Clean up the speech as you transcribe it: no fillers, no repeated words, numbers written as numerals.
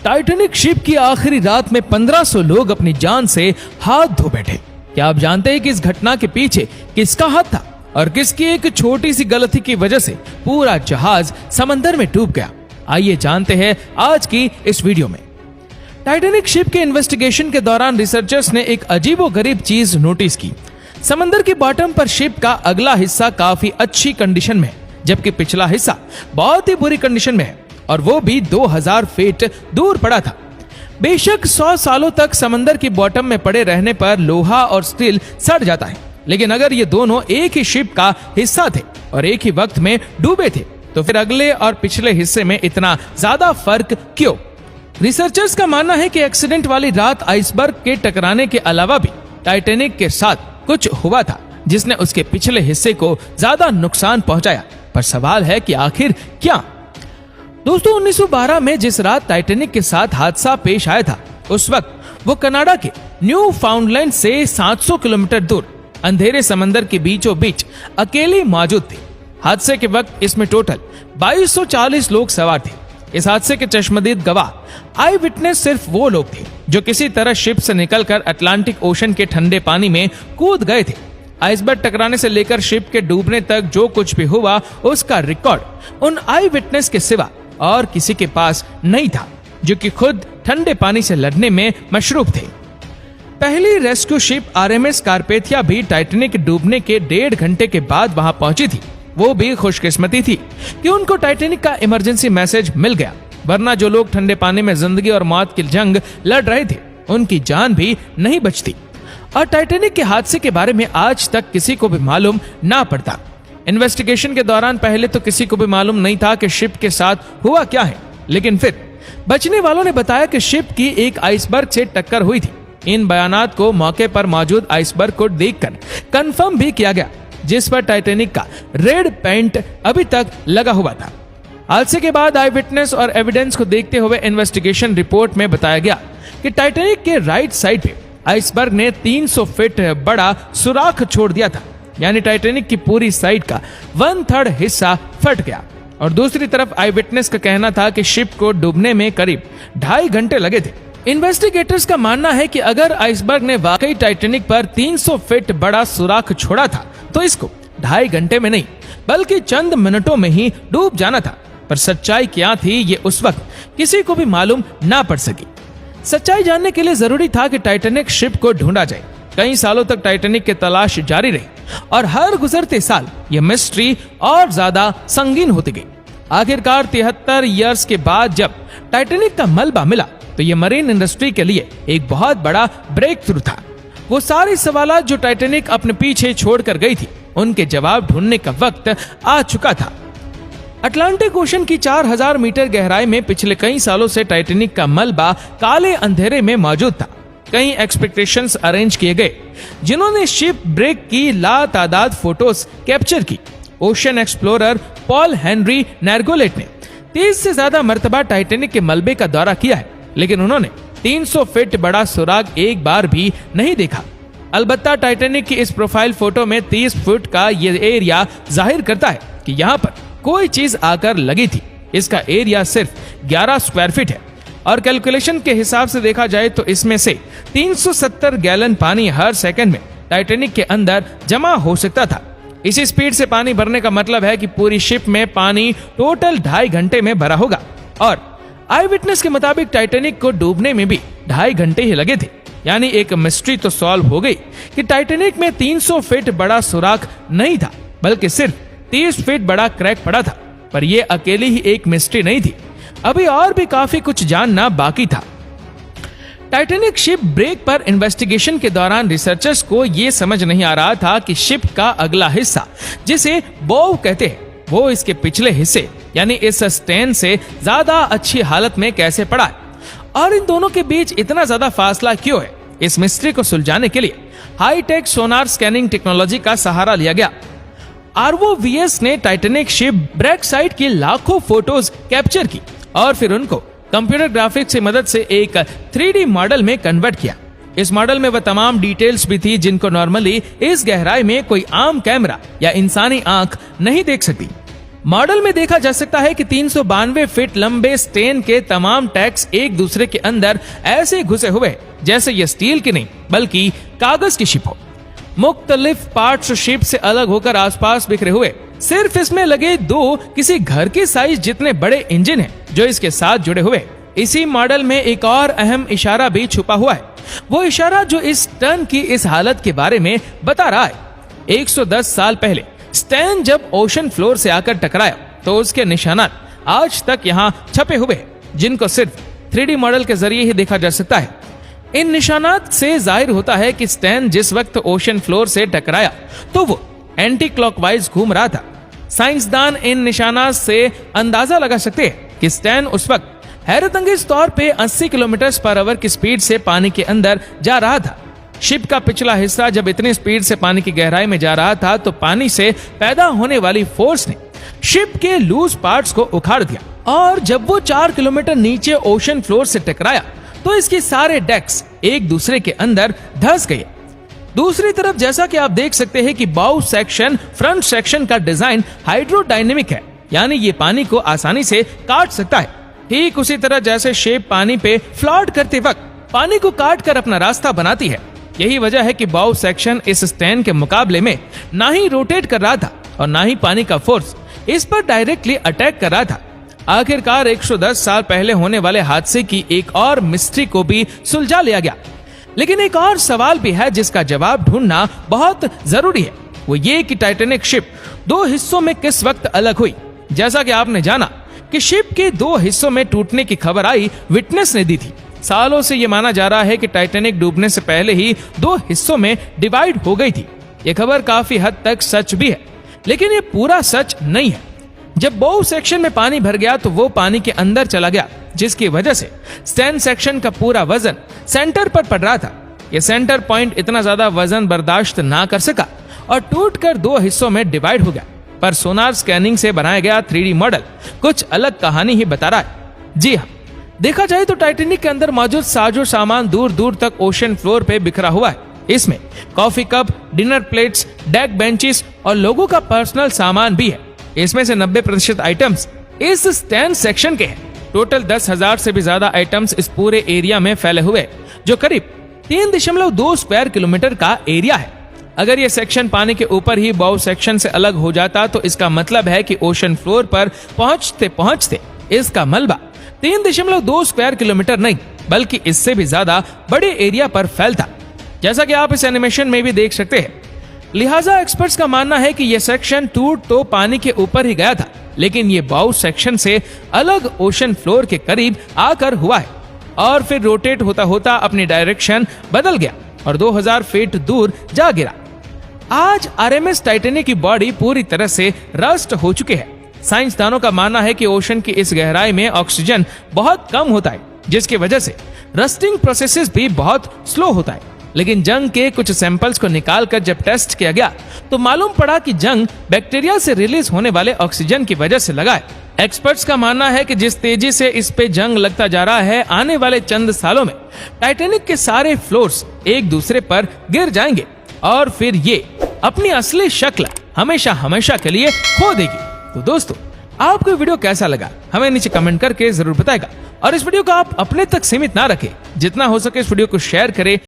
Titanic ship की आखिरी रात में 1500 लोग अपनी जान से हाथ धो बैठे। क्या आप जानते हैं कि इस घटना के पीछे किसका हाथ था और किसकी एक छोटी सी गलती की वजह से पूरा जहाज समंदर में डूब गया? आइए जानते हैं आज की इस वीडियो में। टाइटैनिक शिप के इन्वेस्टिगेशन के दौरान रिसर्चर्स ने एक अजीबोगरीब चीज नोटिस की। समंदर के बॉटम पर शिप का अगला हिस्सा काफी अच्छी कंडीशन में है, जबकि पिछला हिस्सा बहुत ही बुरी कंडीशन में है, और वो भी 2000 फीट दूर पड़ा था। बेशक 100 सालों तक समंदर की बॉटम में पड़े रहने पर लोहा और स्टील सड़ जाता है, लेकिन अगर ये दोनों एक ही शिप का हिस्सा थे और एक ही वक्त में डूबे थे, तो फिर अगले और पिछले हिस्से में इतना ज्यादा फर्क क्यों? रिसर्चर्स का मानना है कि एक्सीडेंट वाली रात आइसबर्ग के टकराने के अलावा भी टाइटैनिक के साथ कुछ हुआ था, जिसने उसके पिछले हिस्से को ज्यादा नुकसान पहुंचाया। पर सवाल है कि आखिर क्या? दोस्तों, 1912 में जिस रात टाइटैनिक के साथ हादसा पेश आया था, उस वक्त वो कनाडा के न्यू फाउंडलैंड से 700 किलोमीटर दूर अंधेरे समंदर के बीचों बीच अकेले मौजूद थे। हादसे के वक्त इसमें टोटल 2240 लोग सवार थे। इस हादसे के चश्मदीद गवाह आई विटनेस सिर्फ वो लोग थे जो किसी तरह शिप से निकलकर अटलांटिक ओशन के ठंडे पानी में कूद गए थे। आइसबर्ग टकराने से लेकर शिप के डूबने तक जो कुछ भी हुआ, उसका रिकॉर्ड उन आई विटनेस के सिवा और किसी के पास नहीं था, जो कि खुद ठंडे पानी से लड़ने में मशरूफ थे। पहली रेस्क्यू शिप आरएमएस कारपेथिया भी टाइटैनिक डूबने के 1.5 घंटे के बाद वहां पहुंची थी। वो भी खुशकिस्मती थी कि उनको टाइटैनिक का इमरजेंसी मैसेज मिल गया, वरना जो लोग ठंडे पानी में जिंदगी और मौत की जंग लड़ रहे थे, उनकी जान भी नहीं बचती। और टाइटैनिक के हादसे के बारे में आज तक किसी को भी मालूम ना पड़ता। इन्वेस्टिगेशन के दौरान पहले तो किसी को भी मालूम नहीं था कि शिप के साथ हुआ क्या है, लेकिन फिर बचने वालों ने बताया कि शिप की एक आइसबर्ग से टक्कर हुई थी। इन बयानात को मौके पर मौजूद आइसबर्ग को देखकर कंफर्म भी किया गया, जिस पर टाइटैनिक का रेड पेंट अभी तक लगा हुआ था। हादसे के बाद आई विटनेस और एविडेंस को देखते हुए इन्वेस्टिगेशन रिपोर्ट में बताया गया कि टाइटैनिक के राइट साइड पे आइसबर्ग ने 300 फीट बड़ा सुराख छोड़ दिया था, यानी टाइटैनिक की पूरी साइड का 1/3 हिस्सा फट गया। और दूसरी तरफ आई विटनेस का कहना था कि शिप को डूबने में करीब 2.5 घंटे लगे थे। इन्वेस्टिगेटर्स का मानना है कि अगर आइसबर्ग ने वाकई टाइटैनिक पर 300 फीट बड़ा सुराख छोड़ा था, तो इसको 2.5 घंटे में नहीं बल्कि चंद मिनटों में ही डूब जाना था। पर सच्चाई क्या थी, ये उस वक्त किसी को भी मालूम ना पड़ सकी। सच्चाई जानने के लिए जरूरी था कि टाइटैनिक शिप को ढूंढा जाए। कई सालों तक टाइटैनिक की तलाश जारी रही और हर गुजरते साल यह मिस्ट्री और ज्यादा संगीन होती गई। आखिरकार 73 इयर्स के बाद जब टाइटैनिक का मलबा मिला, तो यह मरीन इंडस्ट्री के लिए एक बहुत बड़ा ब्रेक थ्रू था। वो सारे सवालात जो टाइटैनिक अपने पीछे छोड़कर गई थी, उनके जवाब ढूंढने का वक्त आ चुका था। अटलांटिक ओशन की 4000 मीटर गहराई में पिछले कई सालों से टाइटैनिक का मलबा काले अंधेरे में मौजूद था। कई एक्सपेक्टेशंस अरेंज किए गए, जिन्होंने शिप ब्रेक की लातादाद फोटोज कैप्चर की। ओशन एक्सप्लोरर पॉल हेनरी नैरगोलेट ने 30 से ज्यादा मर्तबा टाइटैनिक के मलबे का दौरा किया है, लेकिन उन्होंने 300 फीट बड़ा सुराग एक बार भी नहीं देखा। अलबत्ता टाइटैनिक की इस प्रोफाइल फोटो में 30 फुट का ये एरिया जाहिर करता है कि यहाँ पर कोई चीज आकर लगी थी। इसका एरिया सिर्फ 11 स्क्वायर फीट है, और कैलकुलेशन के हिसाब से देखा जाए तो इसमें से 370 गैलन पानी हर सेकंड में टाइटैनिक के अंदर जमा हो सकता था। इसी स्पीड से पानी भरने का मतलब है कि पूरी शिप में पानी टोटल 2.5 घंटे में भरा होगा। और आई विटनेस के मुताबिक टाइटैनिक को डूबने में भी 2.5 घंटे ही लगे थे। यानी एक मिस्ट्री तो सॉल्व हो गई कि टाइटैनिक में 300 फीट बड़ा सुराख नहीं था, बल्कि सिर्फ 30 फीट बड़ा क्रैक पड़ा था। पर यह अकेली ही एक मिस्ट्री नहीं थी, अभी और भी काफी कुछ जानना बाकी था। टाइटैनिक शिप ब्रेक पर इन्वेस्टिगेशन के दौरान रिसर्चर्स को यह समझ नहीं आ रहा था कि शिप का अगला हिस्सा, जिसे बोव कहते हैं, वो इसके पिछले हिस्से यानी इस स्टेन से ज्यादा अच्छी हालत में कैसे पड़ा है, और इन दोनों के बीच इतना ज्यादा फासला क्यों है। इस मिस्ट्री को सुलझाने के लिए हाईटेक सोनार स्कैनिंग टेक्नोलॉजी का सहारा लिया गया। ROVS ने टाइटैनिक शिप ब्रेक साइट की लाखों फोटोज कैप्चर की और फिर उनको कंप्यूटर ग्राफिक्स की मदद से एक 3D मॉडल में कन्वर्ट किया। इस मॉडल में वह तमाम डिटेल्स भी थी जिनको नॉर्मली इस गहराई में कोई आम कैमरा या इंसानी आंख नहीं देख सकती। मॉडल में देखा जा सकता है कि 392 फीट लंबे स्टेन के तमाम टैग्स एक दूसरे के अंदर ऐसे घुसे हुए जैसे ये स्टील की नहीं बल्कि कागज की शिप हो। मुख्तलिफ पार्ट्स शिप से अलग होकर आसपास बिखरे हुए। सिर्फ इसमें लगे दो किसी घर के साइज जितने बड़े इंजन हैं जो इसके साथ जुड़े हुए। इसी मॉडल में एक और अहम इशारा भी छुपा हुआ है, वो इशारा जो इस टर्न की इस हालत के बारे में बता रहा है। 110 साल पहले स्टैन जब ओशन फ्लोर से आकर टकराया तो उसके निशानात आज तक यहाँ छपे हुए हैं, जिनको सिर्फ 3D मॉडल के जरिए ही देखा जा सकता है। इन निशानात से जाहिर होता है कि स्टैन जिस वक्त ओशन फ्लोर से टकराया तो वो एंटी क्लॉकवाइज घूम रहा था। साइंसदान इन निशानात से अंदाजा लगा सकते हैं कि स्टैन उस वक्त हैरतअंगेज तौर पे 80 किलोमीटर पर आवर की स्पीड से पानी के अंदर जा रहा था। शिप का पिछला हिस्सा जब इतनी स्पीड से पानी की गहराई में जा रहा था तो पानी से पैदा होने वाली फोर्स ने शिप के लूज पार्ट्स को उखाड़ दिया और जब वो 4 किलोमीटर नीचे ओशन फ्लोर से टकराया तो इसके सारे डेक्स एक दूसरे के अंदर धंस गए। दूसरी तरफ जैसा कि आप देख सकते हैं कि बाउ सेक्शन फ्रंट सेक्शन का डिजाइन हाइड्रोडायनेमिक है, यानी ये पानी को आसानी से काट सकता है। ठीक उसी तरह जैसे शेप पानी पे फ्लॉट करते वक्त पानी को काट कर अपना रास्ता बनाती है। यही वजह है कि बाउ सेक्शन इस स्टैन के मुकाबले में ना ही रोटेट कर रहा था और ना ही पानी का फोर्स इस पर डायरेक्टली अटैक कर रहा था। आखिरकार 110 साल पहले होने वाले हादसे की एक और मिस्ट्री को भी सुलझा लिया गया, लेकिन एक और सवाल भी है जिसका जवाब ढूंढना बहुत जरूरी है। वो ये कि टाइटैनिक शिप दो हिस्सों में किस वक्त अलग हुई। जैसा कि आपने जाना कि शिप के दो हिस्सों में टूटने की खबर आई विटनेस ने दी थी। सालों से ये माना जा रहा है कि टाइटैनिक डूबने से पहले ही दो हिस्सों में डिवाइड हो गई थी। ये खबर काफी हद तक सच भी है, लेकिन ये पूरा सच नहीं है। जब बाउ सेक्शन में पानी भर गया तो वो पानी के अंदर चला गया, जिसकी वजह से स्टैन सेक्शन का पूरा वजन सेंटर पर पड़ रहा था। ये सेंटर पॉइंट इतना ज्यादा वजन बर्दाश्त ना कर सका और टूटकर दो हिस्सों में डिवाइड हो गया। पर सोनार स्कैनिंग से बनाया गया 3D मॉडल कुछ अलग कहानी ही बता रहा है। जी हाँ, देखा जाए तो टाइटैनिक के अंदर मौजूद साजो सामान दूर दूर तक ओशन फ्लोर पे बिखरा हुआ है। इसमें coffee cup, dinner plates, deck benches और लोगों का पर्सनल सामान भी है। इसमें से 90% आइटम्स इस स्टैन सेक्शन के हैं। टोटल 10,000 से भी ज्यादा आइटम्स इस पूरे एरिया में फैले हुए, जो करीब 3.2 स्क्वायर किलोमीटर का एरिया है। अगर ये सेक्शन पानी के ऊपर ही बाउ सेक्शन से अलग हो जाता तो इसका मतलब है कि ओशन फ्लोर पर पहुंचते पहुंचते इसका मलबा 3.2 स्क्वायर किलोमीटर नहीं बल्कि इससे भी ज्यादा बड़े एरिया पर फैलता, जैसा कि आप इस एनिमेशन में भी देख सकते हैं। लिहाजा एक्सपर्ट्स का मानना है कि यह सेक्शन टूट तो पानी के ऊपर ही गया था, लेकिन ये बाउ सेक्शन से अलग ओशन फ्लोर के करीब आकर हुआ है और फिर रोटेट होता होता अपनी डायरेक्शन बदल गया और 2000 फीट दूर जा गिरा। आज आरएमएस टाइटैनिक की बॉडी पूरी तरह से रस्ट हो चुकी है। साइंसदानों का मानना है कि ओशन की इस गहराई में ऑक्सीजन बहुत कम होता है, जिसकी वजह से रस्टिंग प्रोसेसेस भी बहुत स्लो होता है। लेकिन जंग के कुछ सैंपल्स को निकालकर जब टेस्ट किया गया तो मालूम पड़ा कि जंग बैक्टीरिया से रिलीज होने वाले ऑक्सीजन की वजह से लगा है। एक्सपर्ट्स का मानना है कि जिस तेजी से इस पे जंग लगता जा रहा है, आने वाले चंद सालों में टाइटैनिक के सारे फ्लोर्स एक दूसरे पर गिर जाएंगे और फिर ये अपनी असली शक्ल हमेशा हमेशा के लिए खो देगी। तो दोस्तों, आपको वीडियो कैसा लगा हमें नीचे कमेंट करके जरूर बताएगा और इस वीडियो को आप अपने तक सीमित ना रखें, जितना हो सके इस वीडियो को शेयर करें